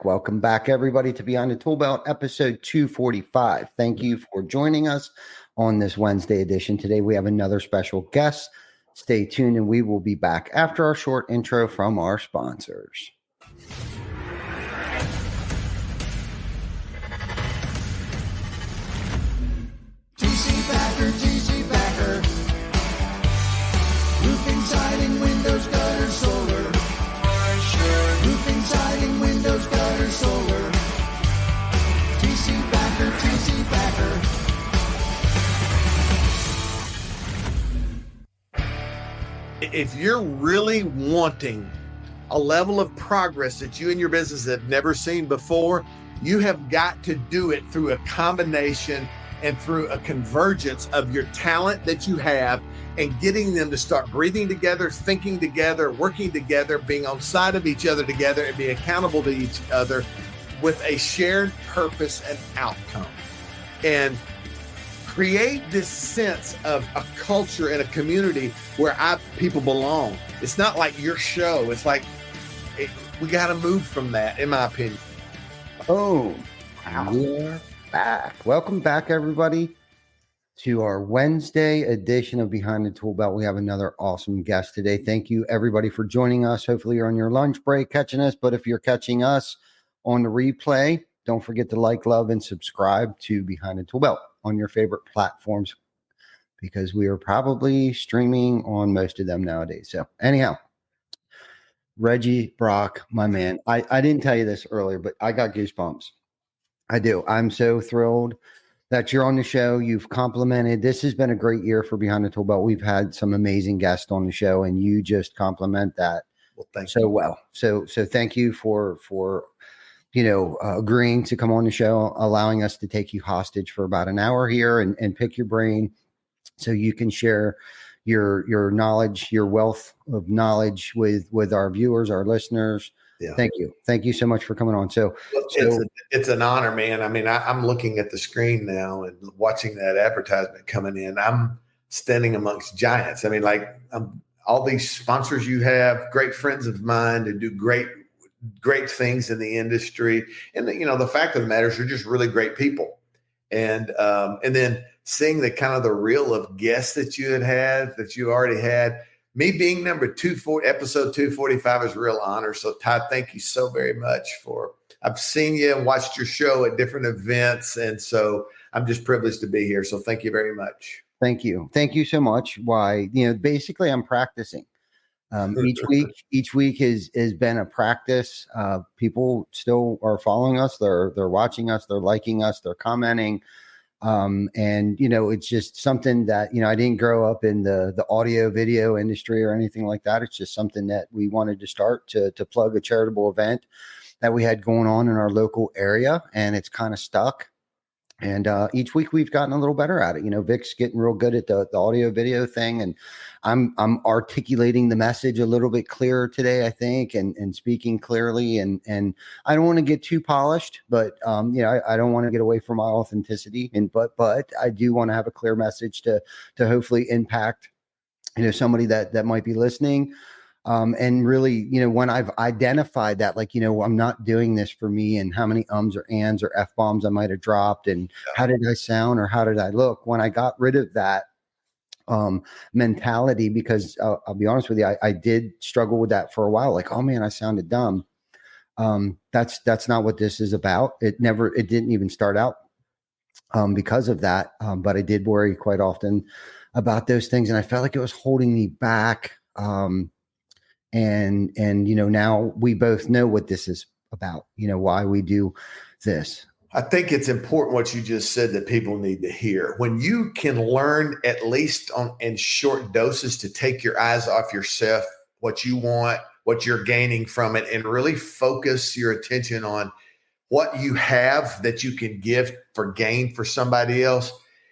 Welcome back, everybody, to Beyond the Tool Belt, episode 245. Thank you for joining us on this Wednesday edition. Today, we have another special guest. Stay tuned, and we will be back after our short intro from our sponsors. TC Packer. Roofing, siding, windows, gutter, solar. Roofing, siding, windows, gutter, solar. TC Packer. If you're really wanting a level of progress that you and your business have never seen before, you have got to do it through a combination and through a convergence of your talent that you have and getting them to start breathing together, thinking together, working together, being on side of each other together, and be accountable to each other with a shared purpose and outcome. And create this sense of a culture and a community where people belong. It's not like your show. It's like we got to move from that, in my opinion. Oh, we're back. Welcome back, everybody, to our Wednesday edition of Behind the Tool Belt. We have another awesome guest today. Thank you, everybody, for joining us. Hopefully, you're on your lunch break catching us. But if you're catching us on the replay, don't forget to like, love, and subscribe to Behind the Tool Belt on your favorite platforms, because we are probably streaming on most of them nowadays. So anyhow, Reggie Brock, my man, I didn't tell you this earlier, but I got goosebumps. I do. I'm so thrilled that you're on the show. You've complimented. This has been a great year for Behind the Tool Belt. We've had some amazing guests on the show, and you just compliment that well. So thank you for agreeing to come on the show, allowing us to take you hostage for about an hour here and pick your brain so you can share your knowledge, your wealth of knowledge with our viewers, our listeners. Yeah. Thank you. Thank you so much for coming on. It's an honor, man. I mean, I'm looking at the screen now and watching that advertisement coming in. I'm standing amongst giants. I mean, all these sponsors you have, great friends of mine who do great things in the industry. And the fact of the matter is you're just really great people. And then seeing the kind of the reel of guests that you already had, me being episode 245 is a real honor. So Todd, thank you so very much I've seen you and watched your show at different events. And so I'm just privileged to be here. So thank you very much. Thank you. Thank you so much. Why, basically I'm practicing. Each week has been a practice. People still are following us. They're watching us. They're liking us. They're commenting. And it's just something that, I didn't grow up in the audio video industry or anything like that. It's just something that we wanted to start to plug a charitable event that we had going on in our local area, and it's kind of stuck. And each week we've gotten a little better at it. Vic's getting real good at the audio video thing, and I'm articulating the message a little bit clearer today, I think, and speaking clearly. And I don't want to get too polished, but I don't want to get away from my authenticity. But I do want to have a clear message to hopefully impact somebody that might be listening. And really, when I've identified that, I'm not doing this for me and how many ums or ands or F-bombs I might have dropped and how did I sound or how did I look, when I got rid of that mentality, because I'll be honest with you, I did struggle with that for a while. Like, oh man, I sounded dumb. That's not what this is about. It didn't even start out because of that. But I did worry quite often about those things, and I felt like it was holding me back. And now we both know what this is about, why we do this. I think it's important what you just said that people need to hear. When you can learn, at least in short doses, to take your eyes off yourself, what you want, what you're gaining from it, and really focus your attention on what you have that you can give for gain for somebody else,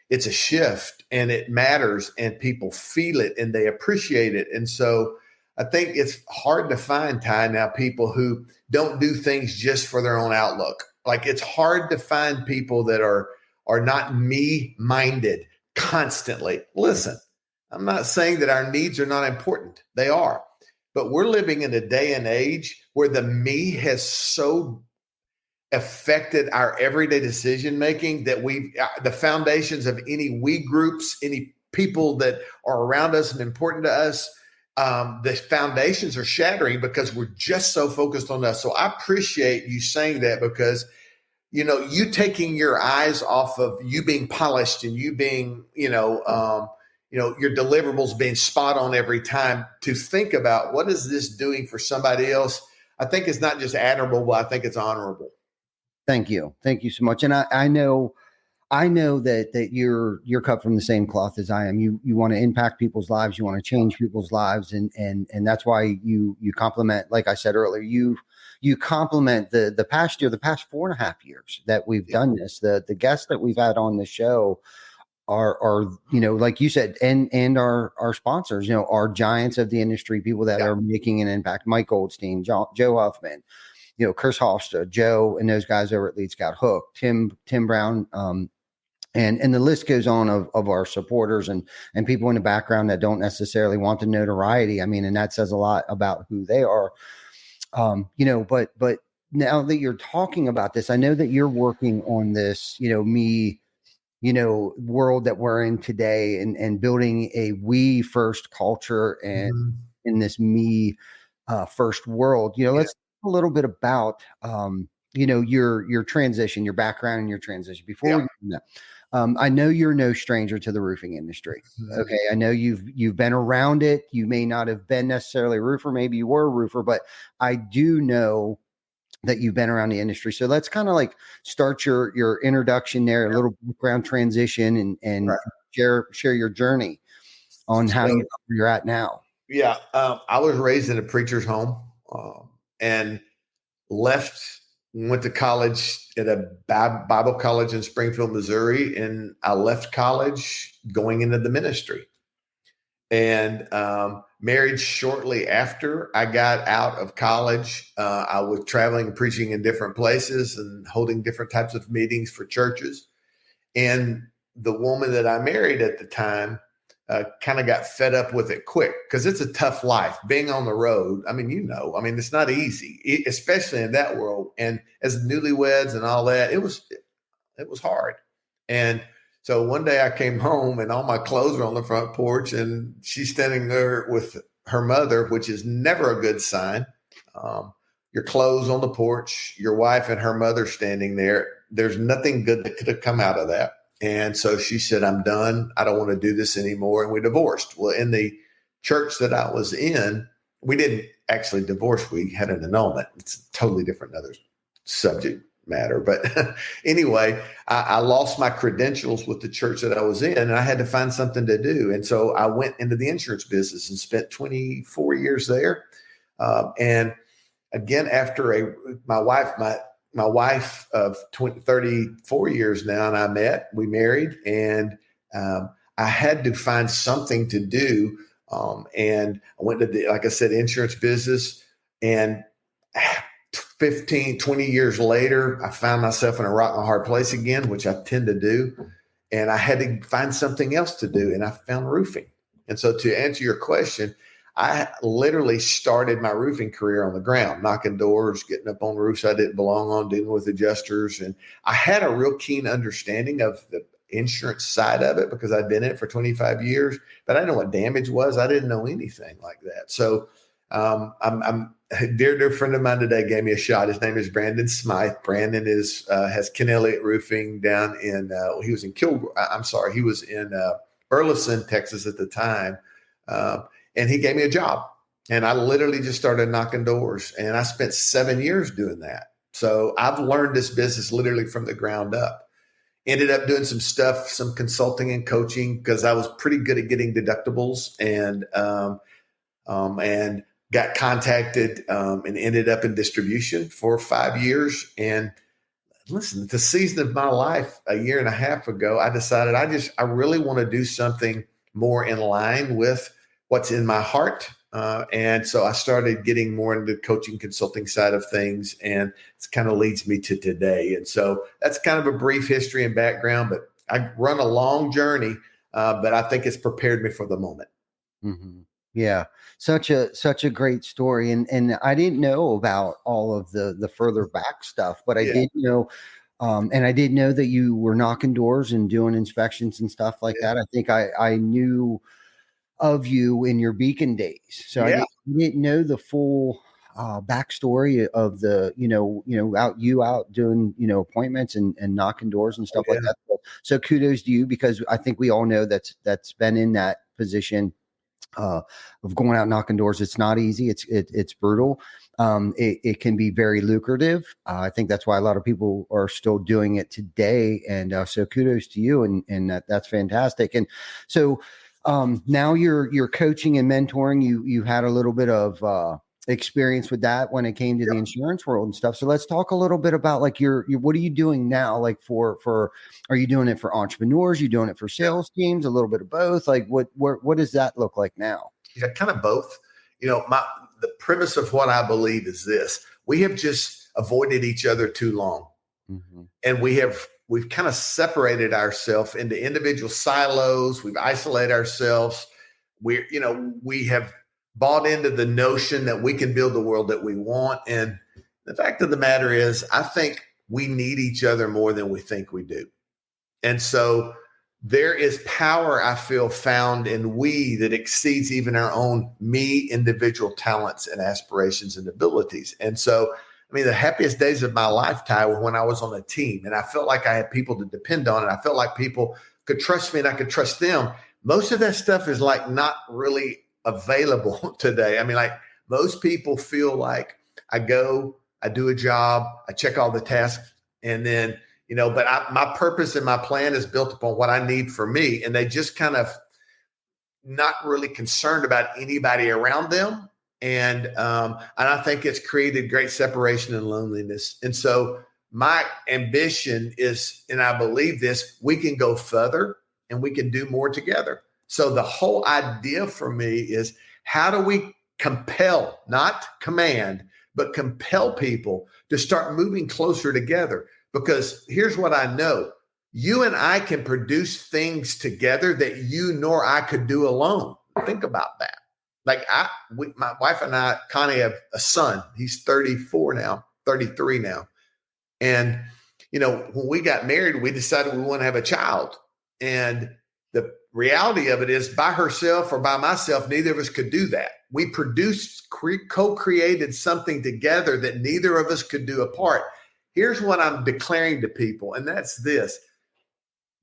it's a shift and it matters and people feel it and they appreciate it. And so I think it's hard to find, Ty, now people who don't do things just for their own outlook. Like, it's hard to find people that are not me-minded constantly. Listen, I'm not saying that our needs are not important. They are. But we're living in a day and age where the me has so affected our everyday decision making, that the foundations of any we groups, any people that are around us and important to us, the foundations are shattering because we're just so focused on us. So I appreciate you saying that, because you taking your eyes off of you being polished and you being, your deliverables being spot on every time, to think about what is this doing for somebody else. I think it's not just admirable, but I think it's honorable. Thank you. Thank you so much. And I know that you're cut from the same cloth as I am. You want to impact people's lives. You want to change people's lives. And that's why you compliment, like I said earlier, you compliment the past 4.5 years that we've done this. The guests that we've had on the show are like you said, and our sponsors, are giants of the industry, people that are making an impact. Mike Goldstein, Joe Huffman, Chris Hofstra, Joe, and those guys over at Lead Scout, Hook, Tim Brown, and the list goes on of our supporters and people in the background that don't necessarily want the notoriety. I mean, and that says a lot about who they are. But now that you're talking about this, I know that you're working on this, world that we're in today, and building a we first culture, and in this me first world. Let's talk a little bit about your transition, your background, and your transition. Before we get into that, I know you're no stranger to the roofing industry. Okay, I know you've been around it. You may not have been necessarily a roofer, maybe you were a roofer, but I do know that you've been around the industry. So let's kind of like start your introduction there, a little background transition, and share your journey on how you're at now. Yeah, I was raised in a preacher's home, and went to college at a Bible college in Springfield, Missouri, and I left college going into the ministry, and married shortly after I got out of college. I was traveling and preaching in different places and holding different types of meetings for churches, and the woman that I married at the time kind of got fed up with it quick, because it's a tough life being on the road. I mean, it's not easy, especially in that world. And as newlyweds and all that, it was hard. And so one day I came home and all my clothes were on the front porch, and she's standing there with her mother, which is never a good sign. Your clothes on the porch, your wife and her mother standing there. There's nothing good that could have come out of that. And so she said, I'm done. I don't want to do this anymore. And we divorced. Well, in the church that I was in, we didn't actually divorce. We had an annulment. It's a totally different other subject matter. But anyway, I lost my credentials with the church that I was in, and I had to find something to do. And so I went into the insurance business and spent 24 years there. And again, after my wife of 34 years now, and we married, and I had to find something to do. And I went to like I said, insurance business, and 15, 20 years later, I found myself in a rock and a hard place again, which I tend to do. And I had to find something else to do. And I found roofing. And so to answer your question, I literally started my roofing career on the ground, knocking doors, getting up on roofs I didn't belong on, dealing with adjusters. And I had a real keen understanding of the insurance side of it because I'd been in it for 25 years, but I didn't know what damage was. I didn't know anything like that. So I'm a dear friend of mine today gave me a shot. His name is Brandon Smythe. Brandon has Ken Elliott Roofing down in, he was in he was in Burleson, Texas at the time. And he gave me a job, and I literally just started knocking doors, and I spent 7 years doing that. So I've learned this business literally from the ground up. Ended up doing some stuff, some consulting and coaching, because I was pretty good at getting deductibles, and got contacted and ended up in distribution for 5 years. And listen, the season of my life a year and a half ago, I decided I really want to do something more in line with what's in my heart. And so I started getting more into the coaching consulting side of things, and it kind of leads me to today. And so that's kind of a brief history and background, but I run a long journey, but I think it's prepared me for the moment. Mm-hmm. Yeah, such a great story, and I didn't know about all of the further back stuff, but I Yeah. did know, and I did know that you were knocking doors and doing inspections and stuff like Yeah. that. I think I knew of you in your Beacon days, so Yeah. didn't know the full backstory of the out doing appointments and knocking doors and Oh, stuff yeah. like that. So kudos to you, because I think we all know that's been in that position of going out knocking doors. It's not easy. It's brutal. It can be very lucrative. I think that's why a lot of people are still doing it today. And so kudos to you, and that's fantastic. And so now you're coaching and mentoring. You had a little bit of experience with that when it came to the insurance world and stuff. So let's talk a little bit about like your what are you doing now? Like for are you doing it for entrepreneurs? You doing it for sales teams? A little bit of both? Like what does that look like now? Yeah, kind of both. The premise of what I believe is this: we have just avoided each other too long, Mm-hmm. and we've kind of separated ourselves into individual silos. We've isolated ourselves. We have bought into the notion that we can build the world that we want. And the fact of the matter is, I think we need each other more than we think we do. And so there is power, I feel, found in we that exceeds even our own individual talents and aspirations and abilities. And so, I mean, the happiest days of my life, Ty, were when I was on a team and I felt like I had people to depend on, and I felt like people could trust me and I could trust them. Most of that stuff is like not really available today. I mean, like most people feel like I go, I do a job, I check all the tasks, and then but my purpose and my plan is built upon what I need for me. And they just kind of not really concerned about anybody around them. And I think it's created great separation and loneliness. And so my ambition is, and I believe this, we can go further and we can do more together. So the whole idea for me is, how do we compel, not command, but compel people to start moving closer together? Because here's what I know. You and I can produce things together that you nor I could do alone. Think about that. Like my wife and I, Connie, have a son. He's 33 now. And, when we got married, we decided we want to have a child. And the reality of it is, by herself or by myself, neither of us could do that. We produced, co-created something together that neither of us could do apart. Here's what I'm declaring to people, and that's this.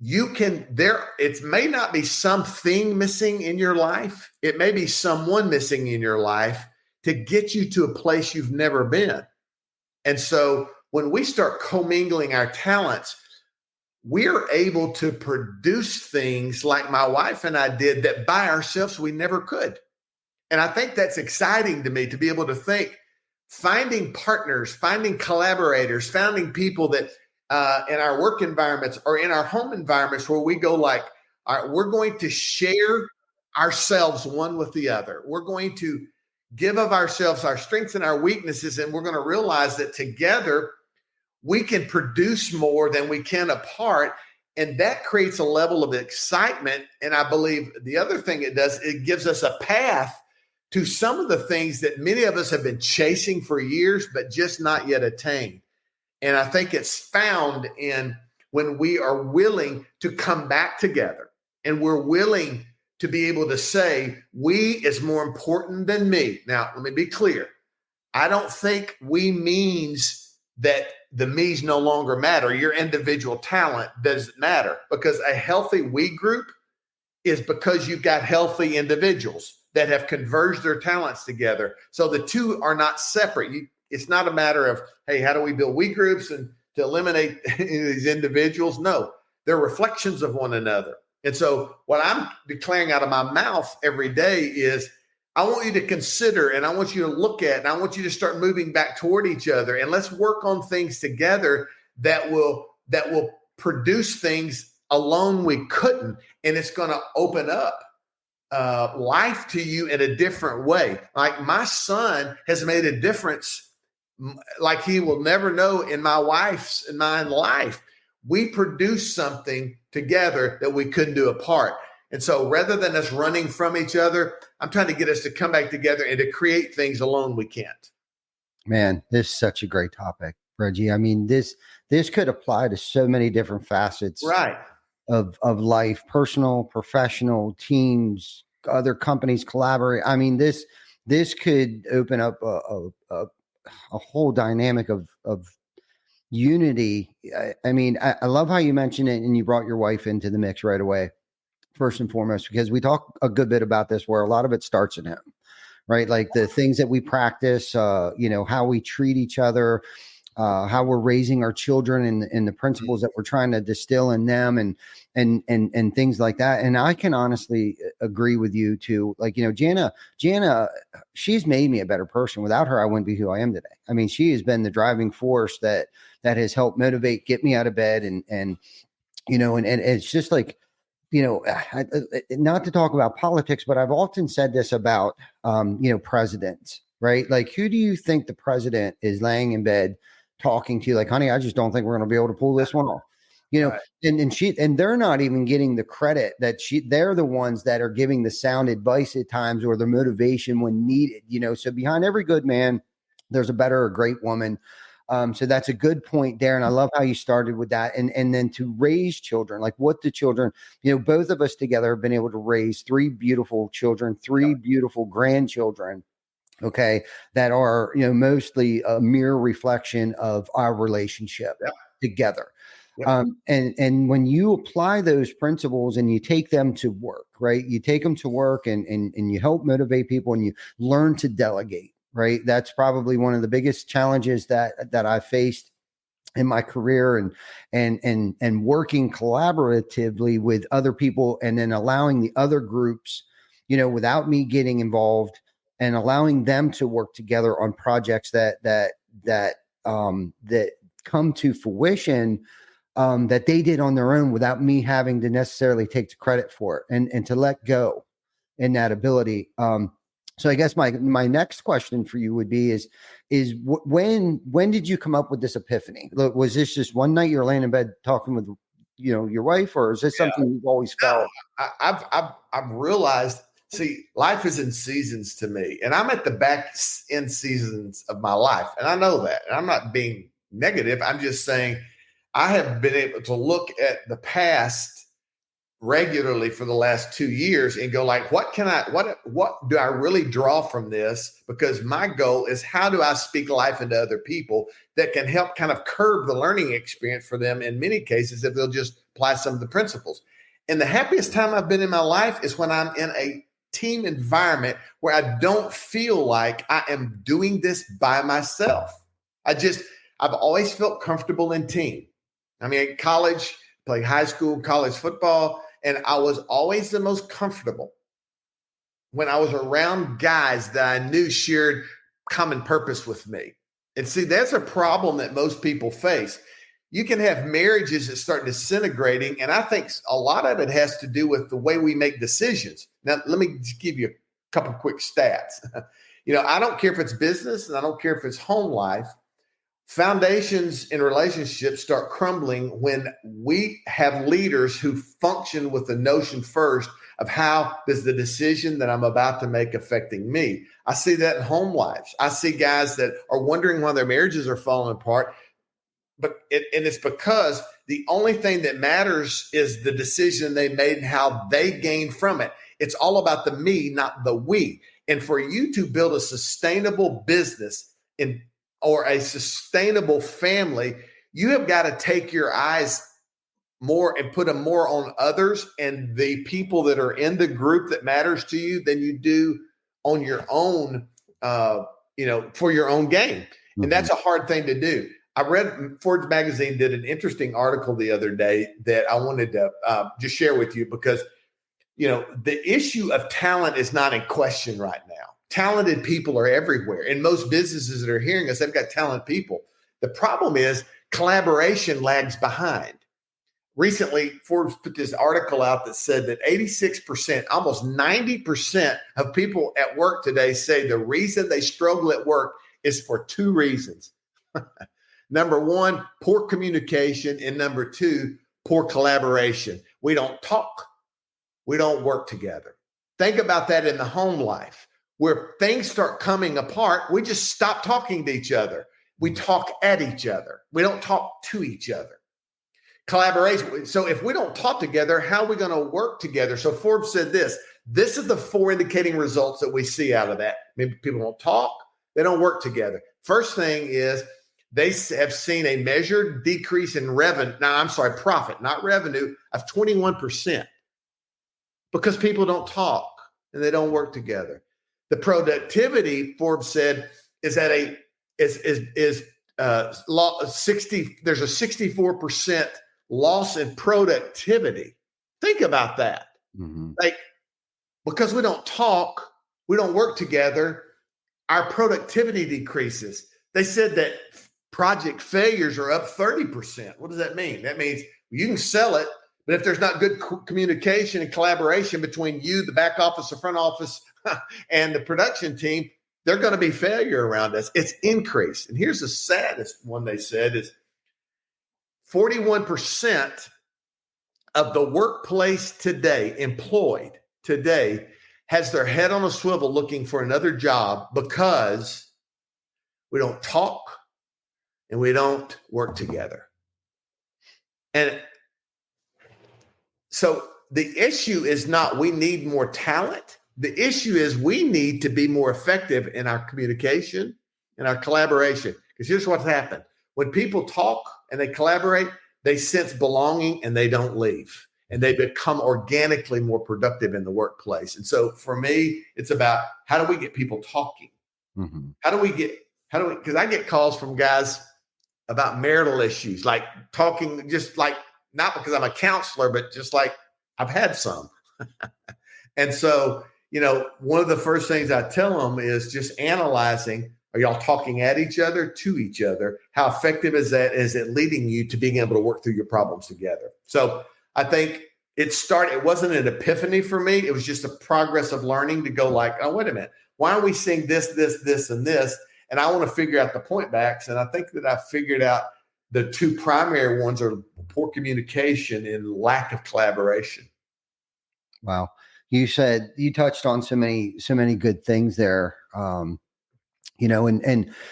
It may not be something missing in your life. It may be someone missing in your life to get you to a place you've never been. And so when we start commingling our talents, we're able to produce things like my wife and I did that by ourselves we never could. And I think that's exciting to me, to be able to think, finding partners, finding collaborators, finding people that in our work environments or in our home environments where we go like, all right, we're going to share ourselves one with the other. We're going to give of ourselves our strengths and our weaknesses, and we're going to realize that together we can produce more than we can apart. And that creates a level of excitement. And I believe the other thing it does, it gives us a path to some of the things that many of us have been chasing for years, but just not yet attained. And I think it's found in when we are willing to come back together and we're willing to be able to say, we is more important than me. Now, let me be clear. I don't think we means that the me's no longer matter. Your individual talent doesn't matter, because a healthy we group is because you've got healthy individuals that have converged their talents together. So the two are not separate. It's not a matter of, hey, how do we build we groups and to eliminate these individuals? No, they're reflections of one another. And so what I'm declaring out of my mouth every day is, I want you to consider, and I want you to look at, and I want you to start moving back toward each other, and let's work on things together that will produce things alone we couldn't. And it's going to open up life to you in a different way. Like my son has made a difference like he will never know in my wife's and mine life. We produced something together that we couldn't do apart. And so rather than us running from each other, I'm trying to get us to come back together and to create things alone we can't. Man, this is such a great topic, Reggie. I mean, this could apply to so many different facets Right. of life, personal, professional, teams, other companies collaborate. I mean, this could open up a whole dynamic of unity. I mean, I love how you mentioned it and you brought your wife into the mix right away, first and foremost, because we talk a good bit about this where a lot of it starts at home, right? Like the things that we practice, how we treat each other, how we're raising our children and the principles that we're trying to distill in them and things like that. And I can honestly agree with you too. Like, Jana, she's made me a better person. Without her, I wouldn't be who I am today. I mean, she has been the driving force that has helped motivate, get me out of bed. And it's just like, not to talk about politics, but I've often said this about, presidents, right? Like, who do you think the president is laying in bed talking to you like, honey, I just don't think we're going to be able to pull this one off, Right. and they're not even getting the credit that they're the ones that are giving the sound advice at times or the motivation when needed, so behind every good man, there's a better or great woman. So that's a good point there. And I love how you started with that. And then to raise children, like what the children, both of us together have been able to raise 3 beautiful children, 3 beautiful grandchildren. Okay. That are, mostly a mere reflection of our relationship together. Yep. And when you apply those principles and you take them to work, right? You take them to work and you help motivate people and you learn to delegate, right? That's probably one of the biggest challenges that I faced in my career and working collaboratively with other people and then allowing the other groups, without me getting involved and allowing them to work together on projects that come to fruition that they did on their own without me having to necessarily take the credit for it and to let go in that ability. So I guess my next question for you would be is when did you come up with this epiphany? Look, was this just one night you're laying in bed talking with, your wife, or is this something you've always felt? I've realized, see, life is in seasons to me, and I'm at the back end seasons of my life. And I know that, and I'm not being negative. I'm just saying I have been able to look at the past regularly for the last 2 years and go like, what do I really draw from this? Because my goal is, how do I speak life into other people that can help kind of curb the learning experience for them in many cases if they'll just apply some of the principles. And the happiest time I've been in my life is when I'm in a team environment where I don't feel like I am doing this by myself. I've always felt comfortable in team. I mean, at college, played high school, college football, and I was always the most comfortable when I was around guys that I knew shared common purpose with me. And see, that's a problem that most people face. You can have marriages that start disintegrating, and I think a lot of it has to do with the way we make decisions. Now, let me just give you a couple quick stats. I don't care if it's business and I don't care if it's home life. Foundations in relationships start crumbling when we have leaders who function with the notion first of how does the decision that I'm about to make affecting me. I see that in home lives. I see guys that are wondering why their marriages are falling apart, and it's because the only thing that matters is the decision they made and how they gain from it. It's all about the me, not the we. And for you to build a sustainable business or a sustainable family, you have got to take your eyes more and put them more on others and the people that are in the group that matters to you than you do on your own, for your own gain. Mm-hmm. And that's a hard thing to do. I read Forbes magazine did an interesting article the other day that I wanted to just share with you because, the issue of talent is not in question right now. Talented people are everywhere. And most businesses that are hearing us, they've got talented people. The problem is collaboration lags behind. Recently, Forbes put this article out that said that 86%, almost 90% of people at work today say the reason they struggle at work is for 2 reasons. Number 1, poor communication. And number 2, poor collaboration. We don't talk. we don't work together. Think about that in the home life, where things start coming apart. We just stop talking to each other. We talk at each other. We don't talk to each other. Collaboration. So if we don't talk together, how are we going to work together? So Forbes said this is the 4 indicating results that we see out of that. Maybe people don't talk, they don't work together. First thing is they have seen a measured decrease in profit, not revenue, of 21%, because people don't talk and they don't work together. The productivity, Forbes said, is at there's a 64% loss in productivity. Think about that. Mm-hmm. Like, because we don't talk, we don't work together, our productivity decreases. They said that project failures are up 30%. What does that mean? That means you can sell it, but if there's not good communication and collaboration between you, the back office, the front office, and the production team, they're going to be failure around us. It's increased. And here's the saddest one they said is 41% of the workplace today, employed today, has their head on a swivel looking for another job because we don't talk and we don't work together. And so the issue is not we need more talent. The issue is we need to be more effective in our communication and our collaboration. Because here's what's happened. When people talk and they collaborate, they sense belonging and they don't leave. And they become organically more productive in the workplace. And so for me, it's about how do we get people talking? Mm-hmm. Because I get calls from guys about marital issues, like talking, just like, not because I'm a counselor, but just like I've had some. And so, one of the first things I tell them is just analyzing, are y'all talking at each other, to each other? How effective is that? Is it leading you to being able to work through your problems together? So I think it wasn't an epiphany for me. It was just a progress of learning to go like, oh, wait a minute. Why are we seeing this, and this? And I want to figure out the point backs. And I think that I figured out the 2 primary ones are poor communication and lack of collaboration. Wow. You touched on so many good things there. And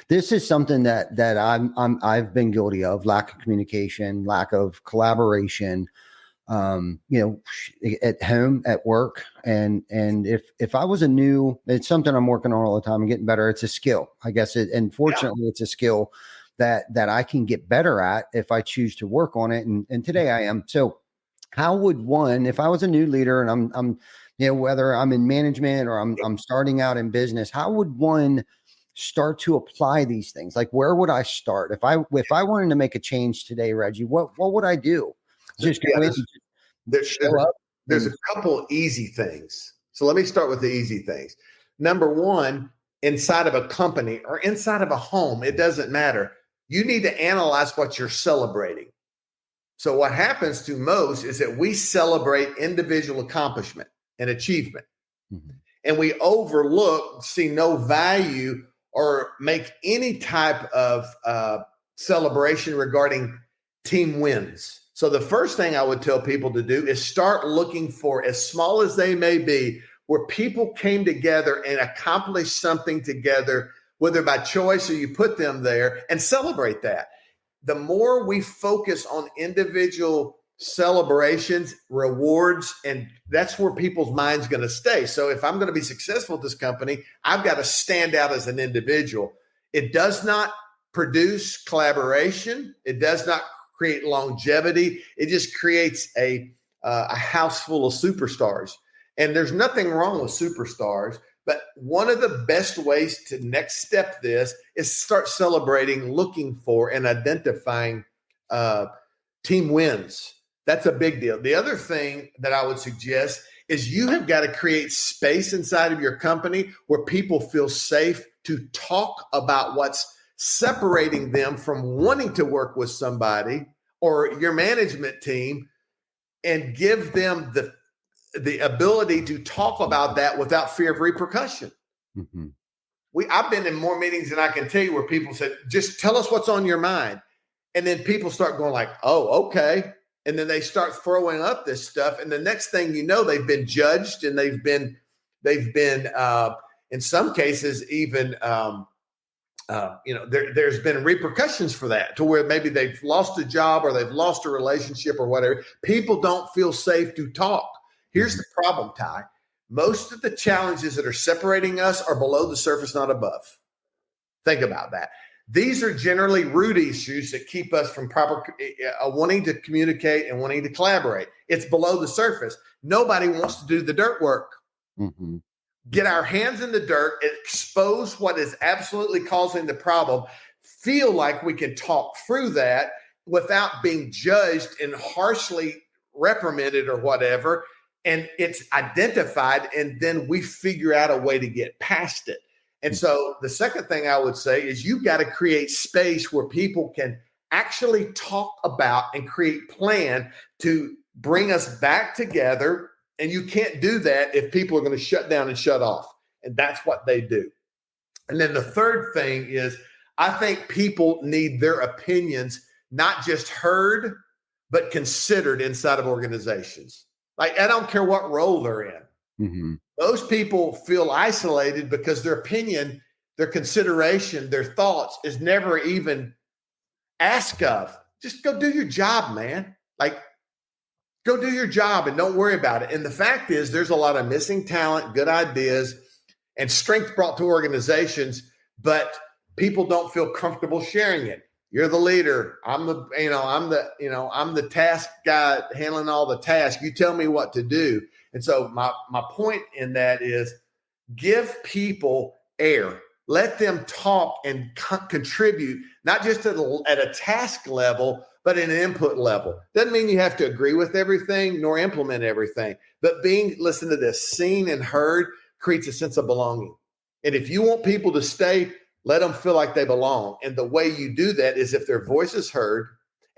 this is something that I've been guilty of: lack of communication, lack of collaboration, at home, at work. And if I was it's something I'm working on all the time and getting better. It's a skill, I guess. And fortunately it's a skill that I can get better at if I choose to work on it. And today I am. So how would one, if I was a new leader and I'm whether I'm in management or I'm starting out in business, how would one start to apply these things? Like, where would I start? If I wanted to make a change today, Reggie, what would I do? Just go in, there's a couple easy things. So let me start with the easy things. Number one, inside of a company or inside of a home, it doesn't matter. You need to analyze what you're celebrating. So what happens to most is that we celebrate individual accomplishment and achievement. Mm-hmm. And we see no value or make any type of celebration regarding team wins. So the first thing I would tell people to do is start looking for, as small as they may be, where people came together and accomplished something together, whether by choice or you put them there, and celebrate that. The more we focus on individual celebrations, rewards, and that's where people's mind's going to stay. So if I'm going to be successful at this company, I've got to stand out as an individual. It does not produce collaboration. It does not create longevity. It just creates a house full of superstars. And there's nothing wrong with superstars, but one of the best ways to next step this is start celebrating, looking for, and identifying team wins. That's a big deal. The other thing that I would suggest is you have got to create space inside of your company where people feel safe to talk about what's separating them from wanting to work with somebody or your management team, and give them the ability to talk about that without fear of repercussion. Mm-hmm. I've been in more meetings than I can tell you where people said, just tell us what's on your mind. And then people start going like, oh, okay. And then they start throwing up this stuff. And the next thing you know, they've been judged, and they've been in some cases even, there's been repercussions for that, to where maybe they've lost a job or they've lost a relationship or whatever. People don't feel safe to talk. Here's the problem, Ty. Most of the challenges that are separating us are below the surface, not above. Think about that. These are generally root issues that keep us from wanting to communicate and wanting to collaborate. It's below the surface. Nobody wants to do the dirt work. Mm-hmm. Get our hands in the dirt, expose what is absolutely causing the problem, feel like we can talk through that without being judged and harshly reprimanded or whatever. And it's identified, and then we figure out a way to get past it. And so the second thing I would say is you've got to create space where people can actually talk about and create plan to bring us back together. And you can't do that if people are going to shut down and shut off. And that's what they do. And then the third thing is, I think people need their opinions not just heard, but considered inside of organizations. Like, I don't care what role they're in. Mm-hmm. Those people feel isolated because their opinion, their consideration, their thoughts is never even asked of. Just go do your job, man. Like, go do your job and don't worry about it. And the fact is, there's a lot of missing talent, good ideas, and strength brought to organizations, but people don't feel comfortable sharing it. You're the leader. I'm the task guy handling all the tasks. You tell me what to do. And so my point in that is, give people air. Let them talk and contribute, not just at a task level, but at an input level. Doesn't mean you have to agree with everything nor implement everything, but listen to this, seen and heard creates a sense of belonging. And if you want people to stay, let them feel like they belong. And the way you do that is if their voice is heard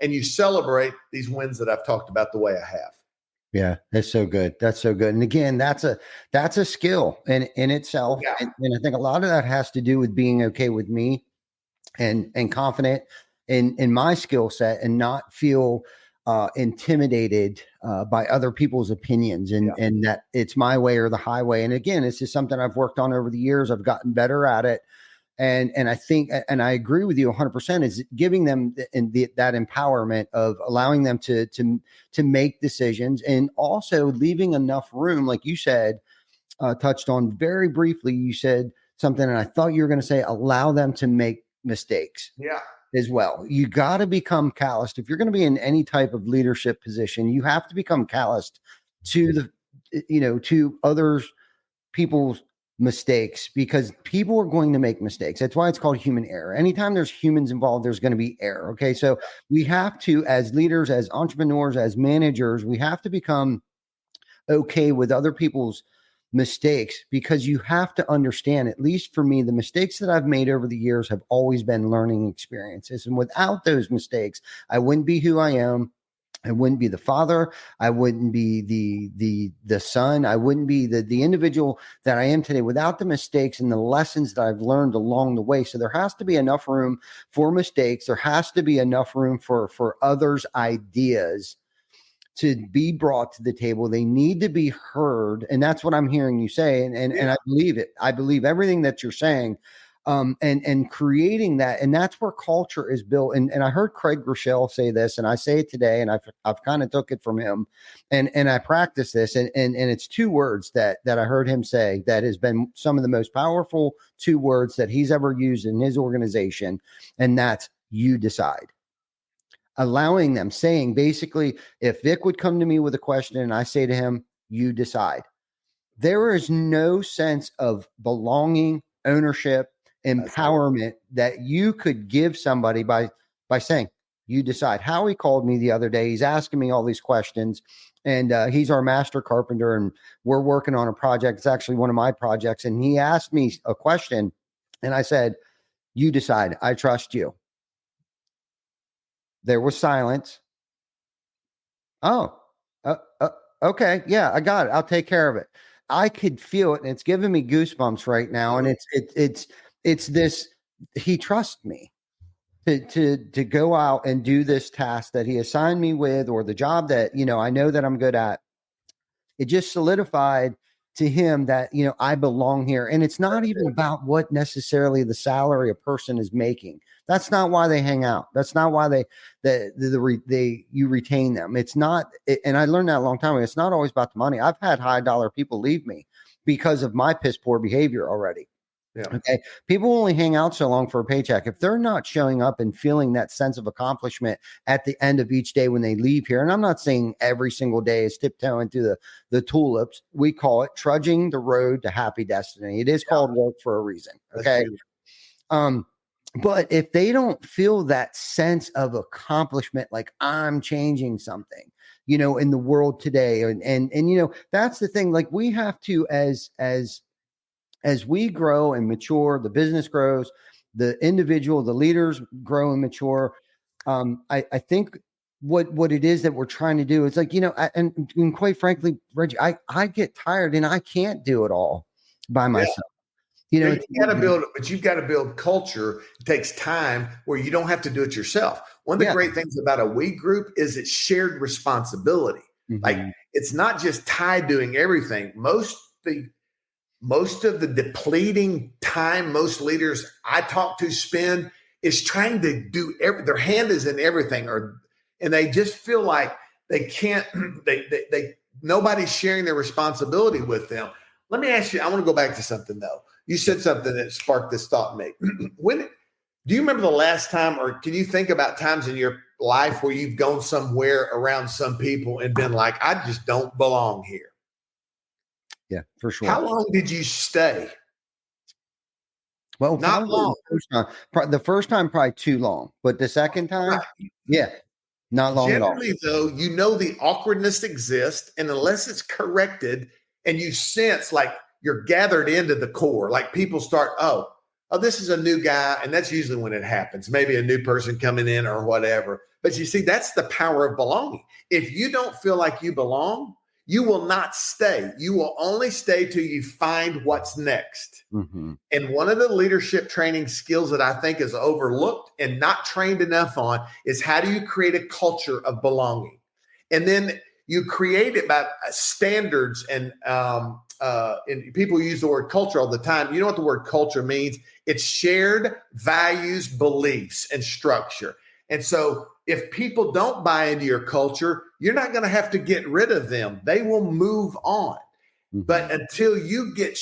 and you celebrate these wins that I've talked about the way I have. Yeah, that's so good. That's so good. And again, that's a skill in itself. Yeah. And I think a lot of that has to do with being okay with me and confident in my skill set, and not feel intimidated by other people's opinions, and that it's my way or the highway. And again, it's just something I've worked on over the years. I've gotten better at it. And I think, and I agree with you 100%, is giving them that empowerment of allowing them to make decisions, and also leaving enough room, like you said, touched on very briefly. You said something, and I thought you were going to say, allow them to make mistakes. Yeah. As well. You got to become calloused. If you're going to be in any type of leadership position, you have to become calloused to to others, people's mistakes, because people are going to make mistakes. That's why it's called human error. Anytime there's humans involved, there's going to be error. Okay. So we have to, as leaders, as entrepreneurs, as managers, we have to become okay with other people's mistakes, because you have to understand, at least for me, the mistakes that I've made over the years have always been learning experiences. And without those mistakes, I wouldn't be who I am. I wouldn't be the father. I wouldn't be the son. I wouldn't be the individual that I am today without the mistakes and the lessons that I've learned along the way. So there has to be enough room for mistakes. There has to be enough room for others' ideas to be brought to the table. They need to be heard. And that's what I'm hearing you say. And I believe it. I believe everything that you're saying. And creating that. And that's where culture is built. And I heard Craig Rochelle say this, and I say it today, and I've kind of took it from him, and I practice this. And it's two words that I heard him say that has been some of the most powerful two words that he's ever used in his organization. And that's, you decide. Allowing them, saying basically, if Vic would come to me with a question and I say to him, you decide. There is no sense of belonging, ownership, empowerment that you could give somebody by saying, you decide. Howie called me the other day. He's asking me all these questions, and he's our master carpenter, and we're working on a project. It's actually one of my projects. And he asked me a question, and I said, you decide. I trust you. There was silence. Oh, okay. Yeah, I got it. I'll take care of it. I could feel it, and it's giving me goosebumps right now. And it's this, he trusts me to go out and do this task that he assigned me with, or the job that, I know that I'm good at. It just solidified to him that, I belong here. And it's not even about what necessarily the salary a person is making. That's not why they hang out. That's not why you retain them. It's not. And I learned that a long time ago. It's not always about the money. I've had high dollar people leave me because of my piss poor behavior already. Yeah. Okay. People only hang out so long for a paycheck. If they're not showing up and feeling that sense of accomplishment at the end of each day when they leave here, and I'm not saying every single day is tiptoeing through the tulips. We call it trudging the road to happy destiny. It is called work for a reason. Okay. But if they don't feel that sense of accomplishment, like I'm changing something, in the world today, and that's the thing. Like we have to, as we grow and mature, the business grows, the individual, the leaders grow and mature. I think what it is that we're trying to do, it's like, and quite frankly, Reggie, I get tired and I can't do it all by myself. You've got to build culture. It takes time where you don't have to do it yourself. One of the great things about a we group is it's shared responsibility. Mm-hmm. Like it's not just Ty doing everything. Most of the depleting time most leaders I talk to spend is trying to do their hand is in everything, and they just feel like they can't, nobody's sharing their responsibility with them. Let me ask you, I want to go back to something though. You said something that sparked this thought in me. Do you remember the last time, or can you think about times in your life where you've gone somewhere around some people and been like, I just don't belong here? Yeah, for sure. How long did you stay? Well, not long. The first time, probably too long. But the second time, not long at all. Generally, though, the awkwardness exists, and unless it's corrected and you sense like you're gathered into the core, like people start, oh, this is a new guy. And that's usually when it happens, maybe a new person coming in or whatever. But you see, that's the power of belonging. If you don't feel like you belong, you will not stay. You will only stay till you find what's next. Mm-hmm. And one of the leadership training skills that I think is overlooked and not trained enough on is how do you create a culture of belonging? And then you create it by standards, and people use the word culture all the time. You know what the word culture means? It's shared values, beliefs, and structure. And so if people don't buy into your culture, you're not going to have to get rid of them. They will move on. Mm-hmm. But until you get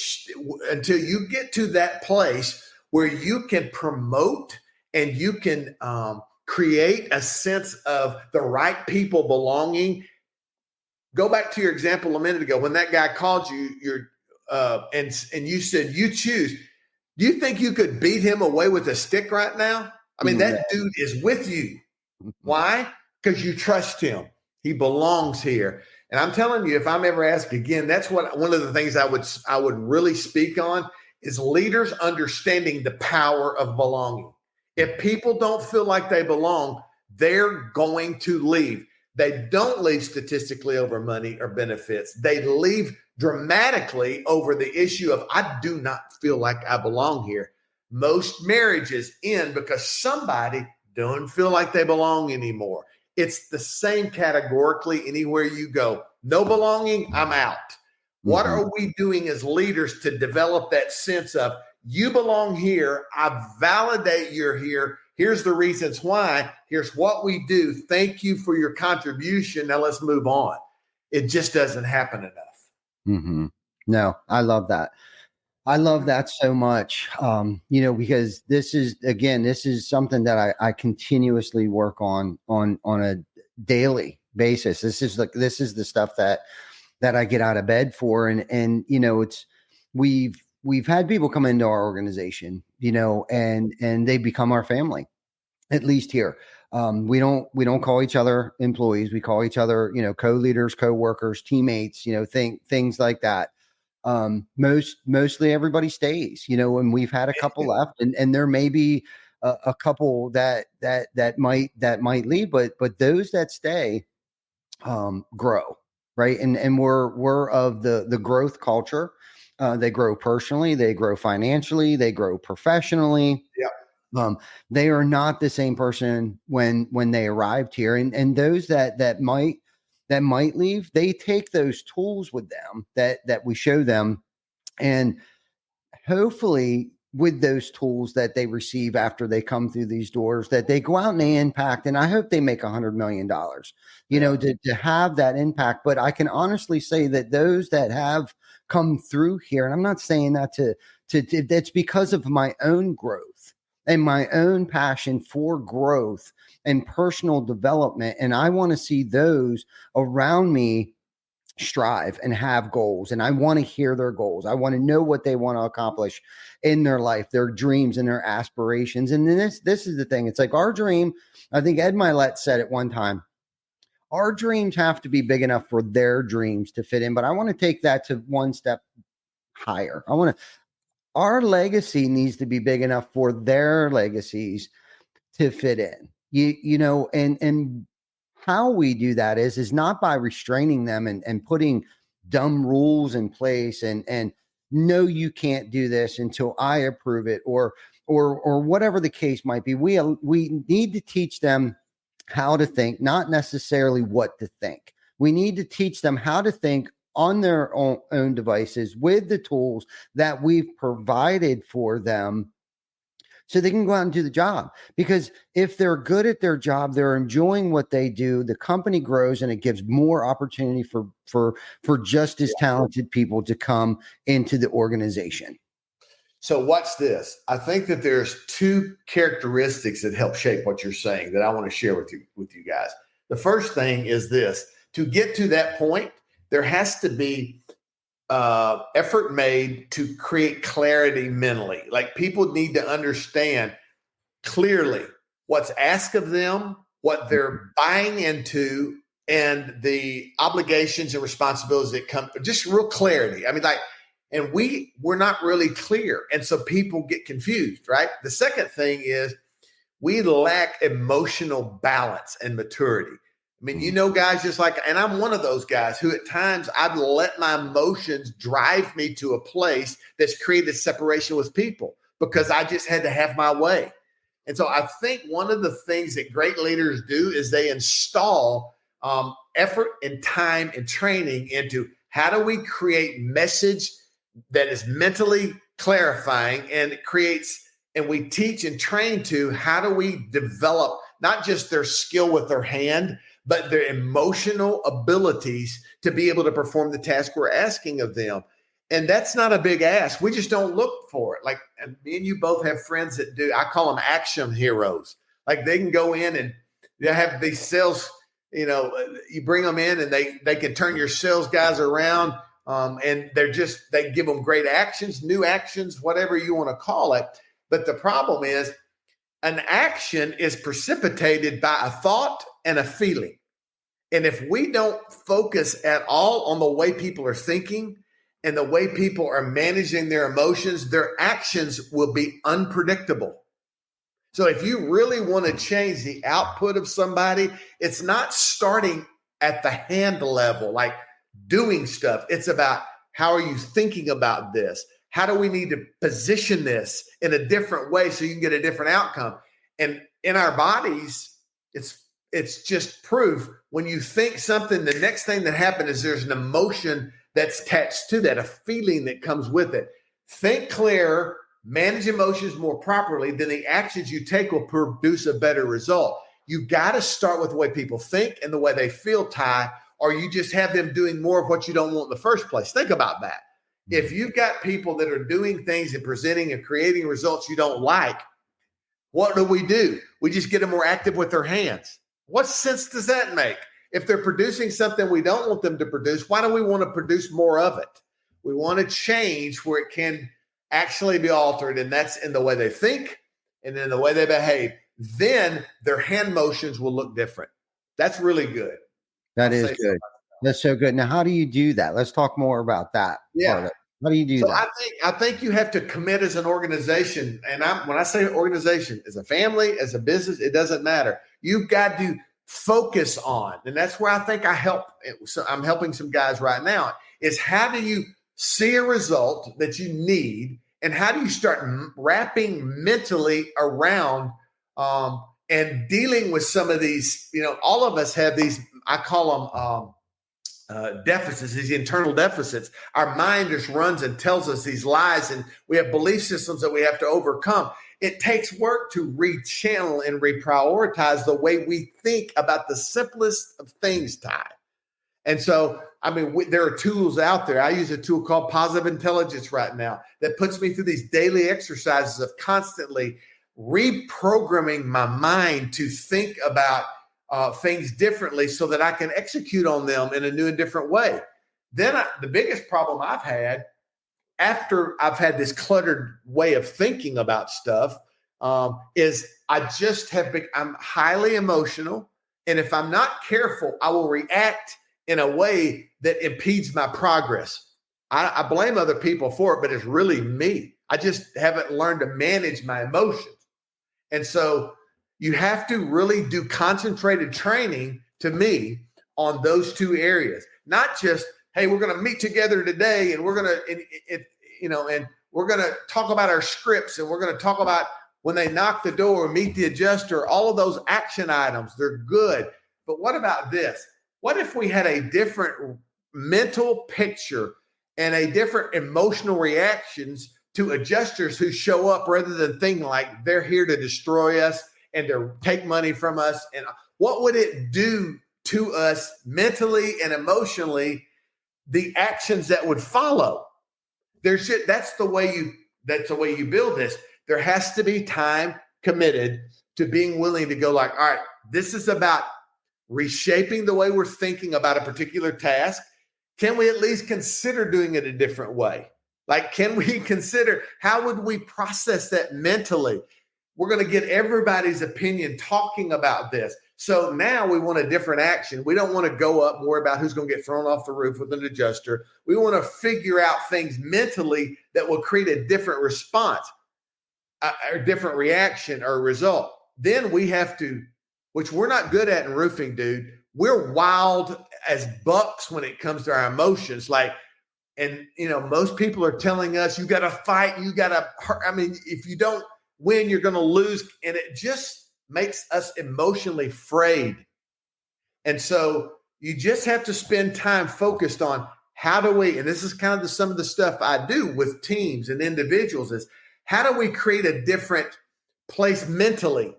to that place where you can promote and you can create a sense of the right people belonging. Go back to your example a minute ago when that guy called you, and you said you choose. Do you think you could beat him away with a stick right now? I mean, that dude is with you. Why? Because you trust him. He belongs here. And I'm telling you, if I'm ever asked again, that's one of the things I would really speak on is leaders understanding the power of belonging. If people don't feel like they belong, they're going to leave. They don't leave statistically over money or benefits. They leave dramatically over the issue of, I do not feel like I belong here. Most marriages end because somebody don't feel like they belong anymore. It's the same categorically anywhere you go. No belonging, I'm out. Mm-hmm. What are we doing as leaders to develop that sense of you belong here? I validate you're here. Here's the reasons why. Here's what we do. Thank you for your contribution. Now let's move on. It just doesn't happen enough. Mm-hmm. No, I love that. I love that so much. Because this is something that I continuously work on a daily basis. This is the stuff that I get out of bed for. And we've had people come into our organization, and they become our family, at least here. We don't call each other employees. We call each other, co-leaders, co-workers, teammates, things like that. Mostly everybody stays, and we've had a couple left, and there may be a couple that might leave, but those that stay, grow, right. And we're of the growth culture. They grow personally, they grow financially, they grow professionally. Yeah. They are not the same person when they arrived here. And those that might leave, they take those tools with them that we show them, and hopefully with those tools that they receive after they come through these doors, that they go out and they impact. And I hope they make $100 million, to have that impact. But I can honestly say that those that have come through here, and I'm not saying that to that's because of my own growth and my own passion for growth and personal development. And I want to see those around me strive and have goals. And I want to hear their goals. I want to know what they want to accomplish in their life, their dreams and their aspirations. And then this is the thing. It's like our dream. I think Ed Milet said it one time, our dreams have to be big enough for their dreams to fit in. But I want to take that to one step higher. Our legacy needs to be big enough for their legacies to fit in. And how we do that is not by restraining them and putting dumb rules in place and no, you can't do this until I approve it, or whatever the case might be. We need to teach them how to think, not necessarily what to think. We need to teach them how to think on their own devices with the tools that we've provided for them, so they can go out and do the job. Because if they're good at their job, they're enjoying what they do, the company grows, and it gives more opportunity for just as talented people to come into the organization. So watch this. I think that there's two characteristics that help shape what you're saying that I want to share with you guys. The first thing is this: to get to that point, there has to be effort made to create clarity mentally. Like, people need to understand clearly what's asked of them, what they're buying into, and the obligations and responsibilities that come. Just real clarity. I mean, and we're not really clear, and so people get confused, right? The second thing is we lack emotional balance and maturity. I mean, guys, just like, and I'm one of those guys who at times I've let my emotions drive me to a place that's created separation with people because I just had to have my way. And so I think one of the things that great leaders do is they install effort and time and training into how do we create message that is mentally clarifying, and it creates, and we teach and train to how do we develop not just their skill with their hand, but their emotional abilities to be able to perform the task we're asking of them. And that's not a big ask. We just don't look for it. Like, and me and you both have friends that do, I call them action heroes. Like, they can go in and they have these sales, you bring them in and they can turn your sales guys around. And they give them great actions, new actions, whatever you want to call it. But the problem is, an action is precipitated by a thought and a feeling. And if we don't focus at all on the way people are thinking and the way people are managing their emotions, their actions will be unpredictable. So if you really want to change the output of somebody, it's not starting at the hand level, like doing stuff. It's about, how are you thinking about this? How do we need to position this in a different way so you can get a different outcome? And in our bodies, it's just proof. When you think something, the next thing that happens is there's an emotion that's attached to that, a feeling that comes with it. Think clear, manage emotions more properly, then the actions you take will produce a better result. You've got to start with the way people think and the way they feel, Ty, or you just have them doing more of what you don't want in the first place. Think about that. If you've got people that are doing things and presenting and creating results you don't like, what do? We just get them more active with their hands. What sense does that make? If they're producing something we don't want them to produce, why do we want to produce more of it? We want to change where it can actually be altered, and that's in the way they think and in the way they behave. Then their hand motions will look different. That's really good. That is good. That's so good. Now, how do you do that? Let's talk more about that. Yeah. How do you do that? I think you have to commit as an organization. And when I say organization, as a family, as a business, it doesn't matter. You've got to focus on, and that's where I think I help. So I'm helping some guys right now, is how do you see a result that you need And how do you start wrapping mentally around and dealing with some of these, all of us have these, I call them deficits, these internal deficits. Our mind just runs and tells us these lies, and we have belief systems that we have to overcome. It takes work to rechannel and reprioritize the way we think about the simplest of things, Ty. And so, there are tools out there. I use a tool called Positive Intelligence right now that puts me through these daily exercises of constantly reprogramming my mind to think about things differently so that I can execute on them in a new and different way. Then the biggest problem I've had after I've had this cluttered way of thinking about stuff is I'm highly emotional. And if I'm not careful, I will react in a way that impedes my progress. I blame other people for it, but it's really me. I just haven't learned to manage my emotions. And so you have to really do concentrated training, to me, on those two areas. Not just, hey, we're going to meet together today and we're going to, and we're going to talk about our scripts, and we're going to talk about when they knock the door, meet the adjuster, all of those action items. They're good. But what about this? What if we had a different mental picture and a different emotional reactions to adjusters who show up rather than thinking like they're here to destroy us and to take money from us? And what would it do to us mentally and emotionally, the actions that would follow? That's the way you build this. There has to be time committed to being willing to go like, all right, this is about reshaping the way we're thinking about a particular task. Can we at least consider doing it a different way? Like, can we consider, how would we process that mentally? We're going to get everybody's opinion talking about this. So now we want a different action. We don't want to go up and worry about who's going to get thrown off the roof with an adjuster. We want to figure out things mentally that will create a different response, a different reaction or result. Then we have to, which we're not good at in roofing, dude. We're wild as bucks when it comes to our emotions. Most people are telling us, you got to fight, you got to hurt. If you don't win, you're going to lose. And it just makes us emotionally frayed. And so you just have to spend time focused on how do we, and this is kind of some of the stuff I do with teams and individuals, is how do we create a different place mentally?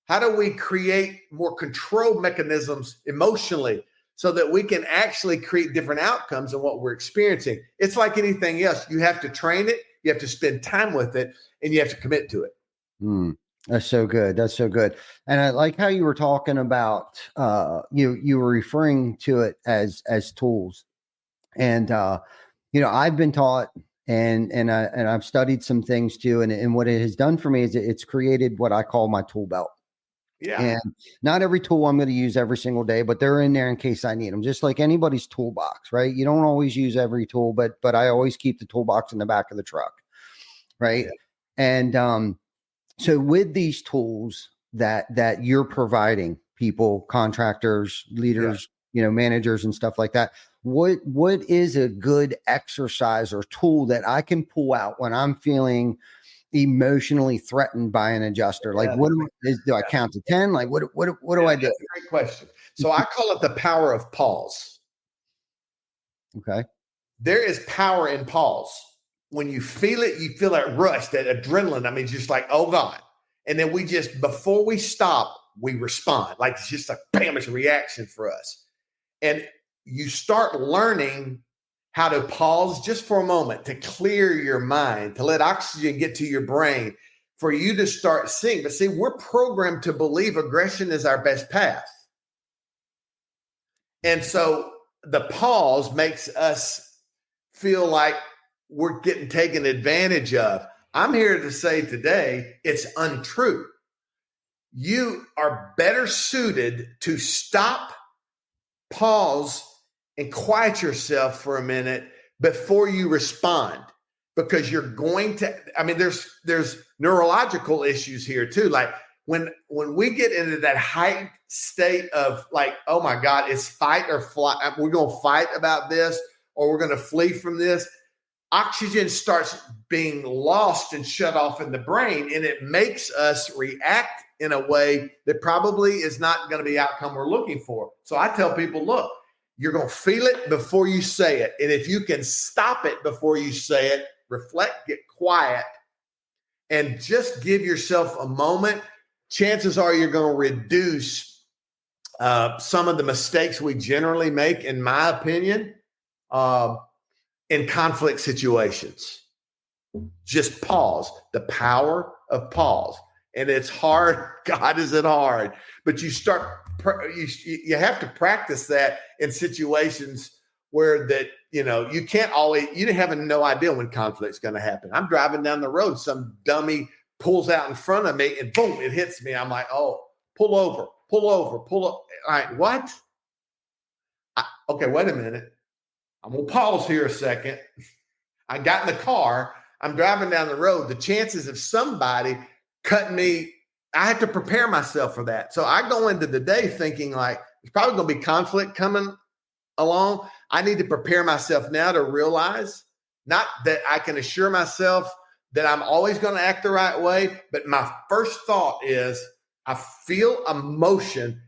How do we create more control mechanisms emotionally so that we can actually create different outcomes in what we're experiencing? It's like anything else. You have to train it, you have to spend time with it, and you have to commit to it. That's so good. That's so good. And I like how you were talking about, you were referring to it as tools. And, I've been taught and I've studied some things too. And what it has done for me is it's created what I call my tool belt. Yeah. And not every tool I'm going to use every single day, but they're in there in case I need them, just like anybody's toolbox, right? You don't always use every tool, but I always keep the toolbox in the back of the truck. Right. Yeah. And, so with these tools that you're providing people, contractors, leaders, managers and stuff like that, what is a good exercise or tool that I can pull out when I'm feeling emotionally threatened by an adjuster? Like, do I count to 10? Like, what do I do? That's a great question. So I call it the power of pause. Okay. There is power in pause. When you feel it, you feel that rush, that adrenaline. Just like, oh God. And then before we stop, we respond. Like, it's just a bam, it's a reaction for us. And you start learning how to pause just for a moment, to clear your mind, to let oxygen get to your brain, for you to start seeing. But see, we're programmed to believe aggression is our best path. And so the pause makes us feel like we're getting taken advantage of. I'm here to say today, it's untrue. You are better suited to stop, pause, and quiet yourself for a minute before you respond, because you're going to, there's neurological issues here too. Like when we get into that heightened state of like, oh my God, it's fight or flight. We're going to fight about this, or we're going to flee from this. oxygen starts being lost and shut off in the brain, and it makes us react in a way that probably is not going to be the outcome we're looking for. So I tell people, look, you're going to feel it before you say it. And if you can stop it before you say it, reflect, get quiet, and just give yourself a moment, chances are you're going to reduce some of the mistakes we generally make, in my opinion, in conflict situations. Just pause. The power of pause. And it's hard. God, is it hard? But you you have to practice that in situations where that, you can't always, you have no idea when conflict's going to happen. I'm driving down the road. Some dummy pulls out in front of me and boom, it hits me. I'm like, oh, pull over. All right, what? Okay, wait a minute. I'm going to pause here a second. I got in the car. I'm driving down the road. The chances of somebody cutting me, I have to prepare myself for that. So I go into the day thinking like, there's probably going to be conflict coming along. I need to prepare myself now to realize, not that I can assure myself that I'm always going to act the right way, but my first thought is, I feel emotion,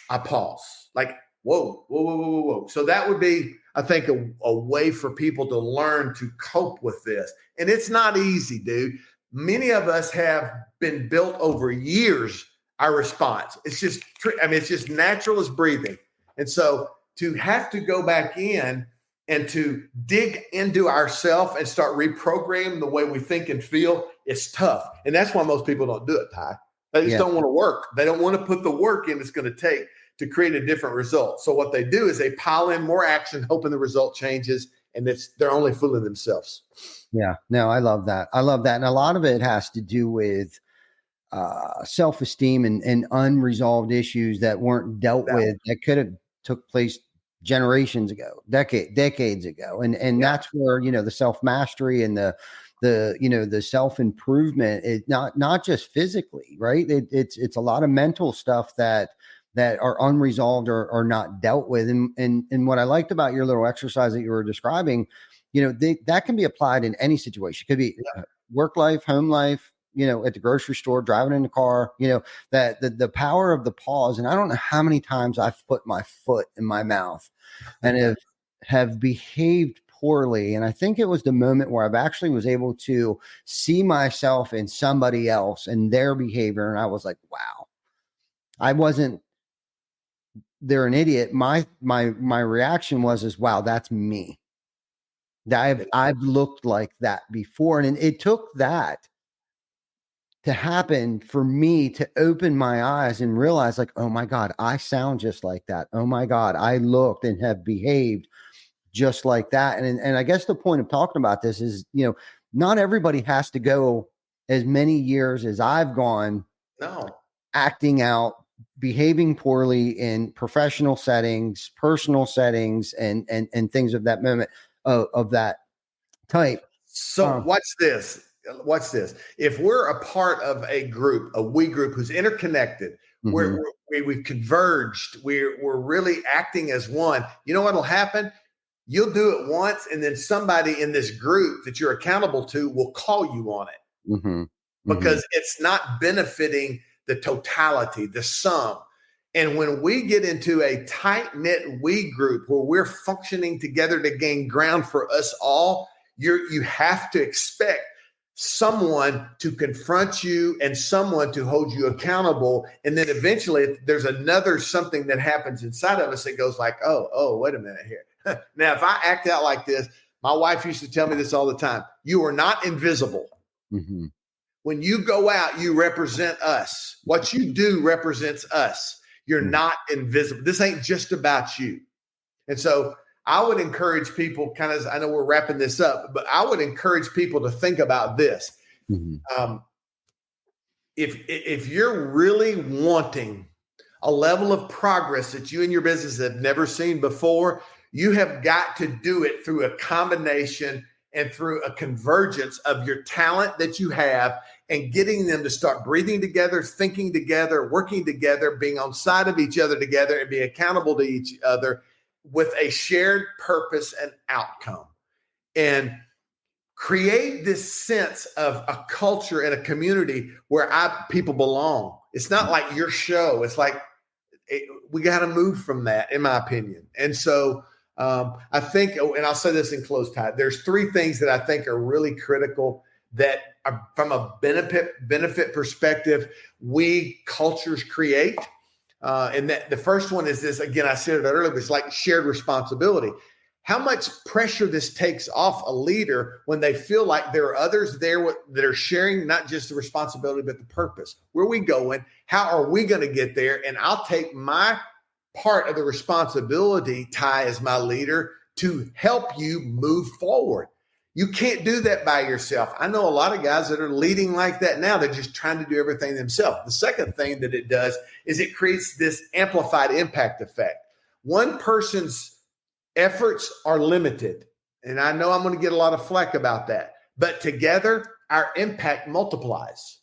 I pause. Like, whoa. So that would be, I think, a way for people to learn to cope with this. And it's not easy, dude. Many of us have been built over years, our response. It's just natural as breathing. And so to have to go back in and to dig into ourselves and start reprogramming the way we think and feel is tough. And that's why most people don't do it, Ty. They just don't want to work. They don't want to put the work in it's going to take to create a different result. So what they do is they pile in more action, hoping the result changes, and they're only fooling themselves. Yeah, no, I love that. And a lot of it has to do with self-esteem and unresolved issues that weren't dealt with, that could have took place generations ago, decades ago. And that's where, the self-mastery and the self-improvement is not just physically, right? It's a lot of mental stuff that are unresolved or not dealt with. And what I liked about your little exercise that you were describing, that can be applied in any situation. It could be work life, home life, at the grocery store, driving in the car, that the power of the pause. And I don't know how many times I've put my foot in my mouth and have behaved poorly. And I think it was the moment where I've actually was able to see myself in somebody else and their behavior. And I was like, wow, I wasn't, they're an idiot. My reaction was, wow, that's me. I've looked like that before. And it took that to happen for me to open my eyes and realize, like, oh my God, I sound just like that. Oh my God, I looked and have behaved just like that. And I guess the point of talking about this is, not everybody has to go as many years as I've gone. No. Acting out, behaving poorly in professional settings, personal settings, and things of that moment of that type. So watch this. If we're a part of a group, a we group who's interconnected, we've converged, we're really acting as one. You know what'll happen? You'll do it once, and then somebody in this group that you're accountable to will call you on it because it's not benefiting the totality, the sum. And when we get into a tight-knit we group where we're functioning together to gain ground for us all, you have to expect someone to confront you and someone to hold you accountable. And then eventually there's another something that happens inside of us that goes like, oh, wait a minute here. Now, if I act out like this, my wife used to tell me this all the time. You are not invisible. When you go out, you represent us. What you do represents us. You're not invisible. This ain't just about you. And so I would encourage people, kind of, I know we're wrapping this up, but I would encourage people to think about this. If you're really wanting a level of progress that you and your business have never seen before, you have got to do it through a combination and through a convergence of your talent that you have and getting them to start breathing together, thinking together, working together, being on side of each other together, and being accountable to each other with a shared purpose and outcome. And create this sense of a culture and a community where people belong. It's not like your show. It's like we got to move from that, in my opinion. And so I think, and I'll say this in close, Ty, there's three things that I think are really critical that are, from a benefit perspective, we cultures create. And that the first one is this, again, I said it earlier, but it's like shared responsibility. How much pressure this takes off a leader when they feel like there are others there that are sharing not just the responsibility, but the purpose. Where are we going? How are we going to get there? And I'll take my part of the responsibility, Ty, as my leader, to help you move forward. You can't do that by yourself. I know a lot of guys that are leading like that now. They're just trying to do everything themselves. The second thing that it does is it creates this amplified impact effect. One person's efforts are limited. And I know I'm going to get a lot of flack about that. But together, our impact multiplies.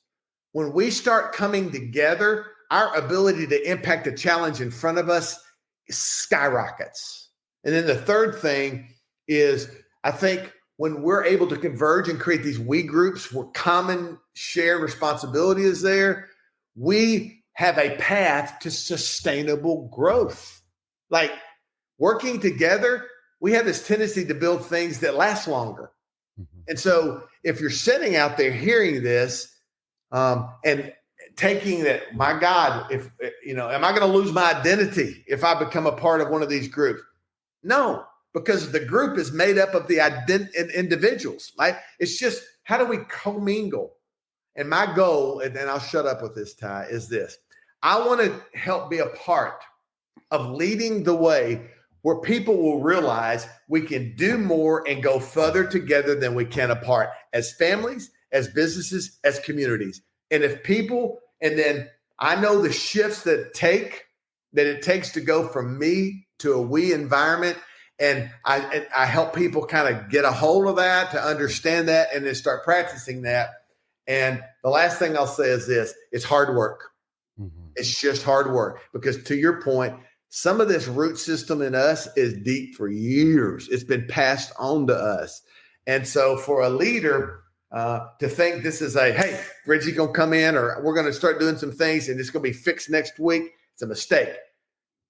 When we start coming together, our ability to impact a challenge in front of us skyrockets. And then the third thing is, I think when we're able to converge and create these we groups where common shared responsibility is there, we have a path to sustainable growth. Like, working together, we have this tendency to build things that last longer. Mm-hmm. And so if you're sitting out there hearing this and taking that, my God, if am I going to lose my identity if I become a part of one of these groups? No, because the group is made up of the individuals, right? It's just, how do we commingle? And my goal, and then I'll shut up with this, Ty, is this. I want to help be a part of leading the way where people will realize we can do more and go further together than we can apart, as families, as businesses, as communities. And if people, and then I know the shifts that it takes to go from me to a we environment. And I help people kind of get a hold of that, to understand that, and then start practicing that. And the last thing I'll say is this: it's hard work. Mm-hmm. It's just hard work, because to your point, some of this root system in us is deep for years. It's been passed on to us. And so for a leader to think this is hey, Reggie's going to come in, or we're going to start doing some things and it's going to be fixed next week, it's a mistake.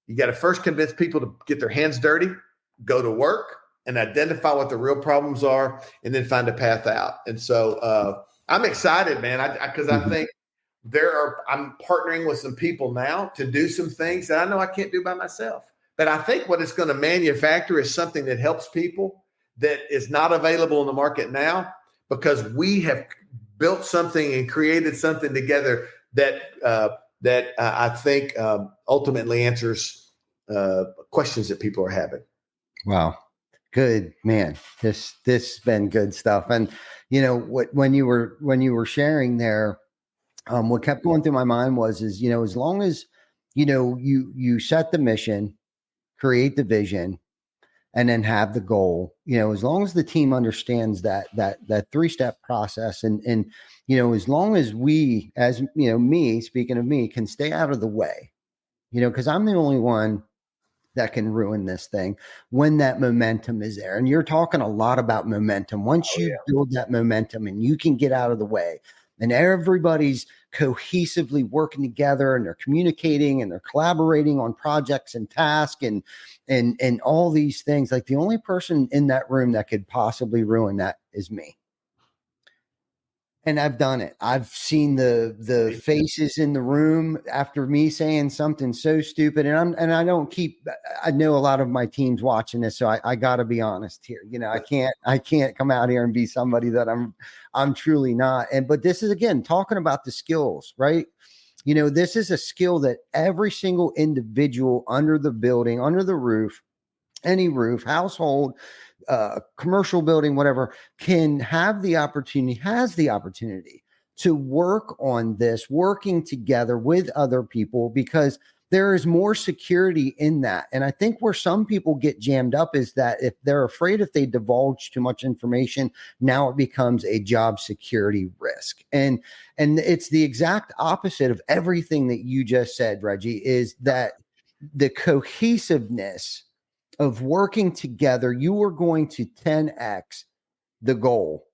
You got to first convince people to get their hands dirty, go to work, and identify what the real problems are, and then find a path out. And so I'm excited, man, because I think I'm partnering with some people now to do some things that I know I can't do by myself. But I think what it's going to manufacture is something that helps people that is not available in the market now, because we have built something and created something together that I think ultimately answers questions that people are having. Wow. Good, man. This has been good stuff. And when you were sharing there, what kept going through my mind was as long as you set the mission, create the vision, and then have the goal, as long as the team understands that 3-step process, and as long as we, as me, speaking of me, can stay out of the way, because I'm the only one that can ruin this thing when that momentum is there. And you're talking a lot about momentum. Once you build that momentum and you can get out of the way, and everybody's cohesively working together, and they're communicating, and they're collaborating on projects and tasks and all these things, like, the only person in that room that could possibly ruin that is me. And I've done it. I've seen the faces in the room after me saying something so stupid. And I know a lot of my team's watching this, so I gotta be honest here. I can't come out here and be somebody that I'm truly not. But this is, again, talking about the skills, right? This is a skill that every single individual under the building, under the roof, any roof, household, commercial building, whatever, has the opportunity to work on this, working together with other people, because there is more security in that. And I think where some people get jammed up is that if they're afraid, if they divulge too much information, now it becomes a job security risk. And it's the exact opposite of everything that you just said, Reggie, is that the cohesiveness of working together, you are going to 10x the goal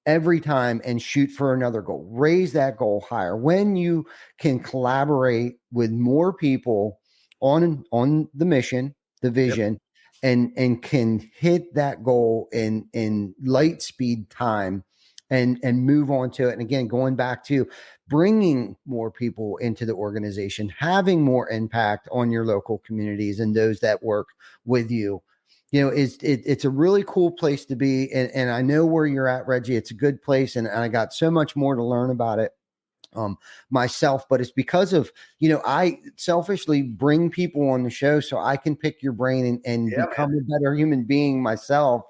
every time and shoot for another goal. Raise that goal higher. When you can collaborate with more people on the mission, the vision, and can hit that goal in light speed time and move on to it. And again, going back to bringing more people into the organization, having more impact on your local communities and those that work with you, it's a really cool place to be. And I know where you're at, Reggie. It's a good place. And I got so much more to learn about it myself, but it's because of, I selfishly bring people on the show so I can pick your brain and become a better human being myself.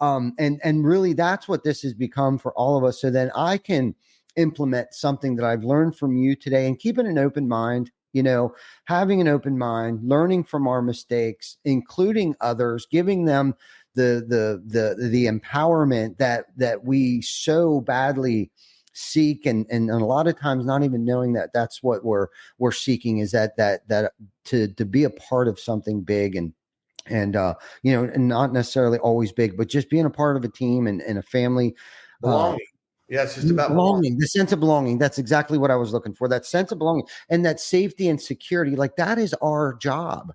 And really that's what this has become for all of us. So then I can implement something that I've learned from you today and keeping an open mind, having an open mind, learning from our mistakes, including others, giving them the empowerment that we so badly seek. And a lot of times not even knowing that that's what we're seeking, is that to be a part of something big and not necessarily always big, but just being a part of a team and a family. Belonging. Yeah, it's just about belonging. The sense of belonging. That's exactly what I was looking for. That sense of belonging and that safety and security. Like that is our job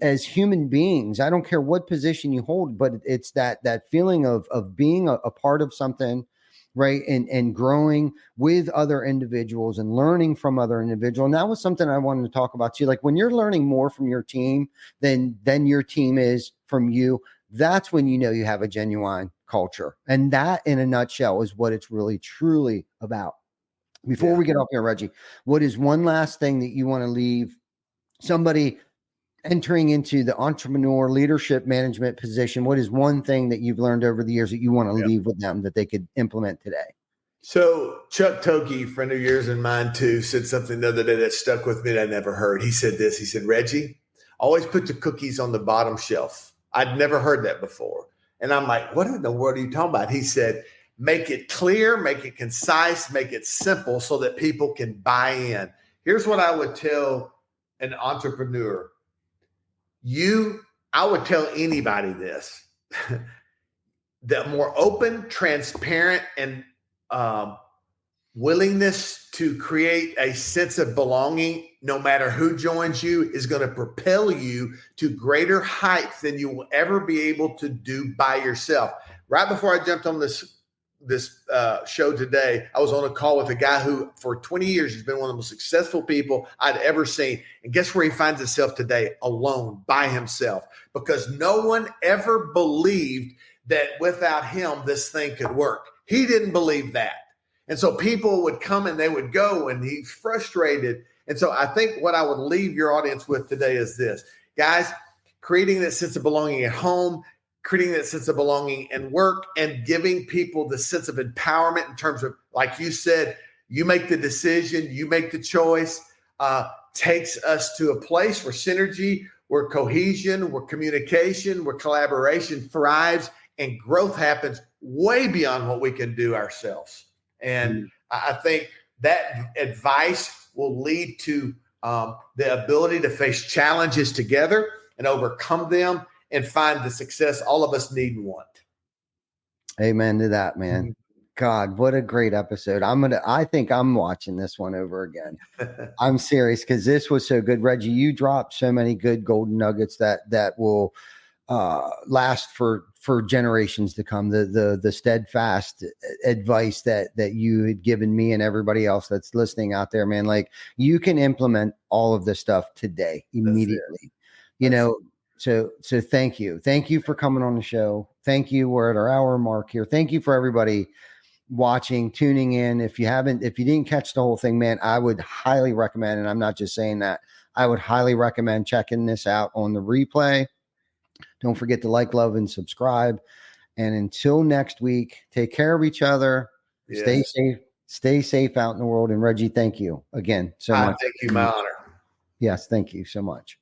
as human beings. I don't care what position you hold, but it's that feeling of being a part of something, right? And growing with other individuals and learning from other individuals. And that was something I wanted to talk about too. Like when you're learning more from your team than your team is from you, that's when you have a genuine culture. And that in a nutshell is what it's really truly about. Before we get off here, Reggie, what is one last thing that you want to leave somebody entering into the entrepreneur leadership management position? What is one thing that you've learned over the years that you want to leave with them that they could implement today? So Chuck Toki, friend of yours and mine too, said something the other day that stuck with me that I never heard. He said this, he said, Reggie, always put the cookies on the bottom shelf. I'd never heard that before. And I'm like, what in the world are you talking about? He said, make it clear, make it concise, make it simple so that people can buy in. Here's what I would tell an entrepreneur. I would tell anybody this, the more open, transparent, and willingness to create a sense of belonging, no matter who joins you, is going to propel you to greater heights than you will ever be able to do by yourself. Right before I jumped on this show today, I was on a call with a guy who for 20 years has been one of the most successful people I'd ever seen. And guess where he finds himself today? Alone, by himself, because no one ever believed that without him, this thing could work. He didn't believe that. And so people would come and they would go, and he's frustrated. And so I think what I would leave your audience with today is this, guys, creating that sense of belonging at home, creating that sense of belonging in work, and giving people the sense of empowerment in terms of, like you said, you make the decision, you make the choice, takes us to a place where synergy, where cohesion, where communication, where collaboration thrives, and growth happens way beyond what we can do ourselves. And I think that advice will lead to the ability to face challenges together and overcome them and find the success all of us need and want. Amen to that, man. God, what a great episode. I think I'm watching this one over again. I'm serious, because this was so good. Reggie, you dropped so many good golden nuggets that will last for generations to come. The steadfast advice that you had given me and everybody else that's listening out there, man, like you can implement all of this stuff today, immediately, So thank you for coming on the show. Thank you. We're at our hour mark here. Thank you for everybody watching, tuning in. If you didn't catch the whole thing, man, I would highly recommend, and I'm not just saying that, I would highly recommend checking this out on the replay. Don't forget to like, love, and subscribe. And until next week, take care of each other. Yes. Stay safe out in the world. And Reggie, thank you again so much. Thank you. My honor. Yes. Thank you so much.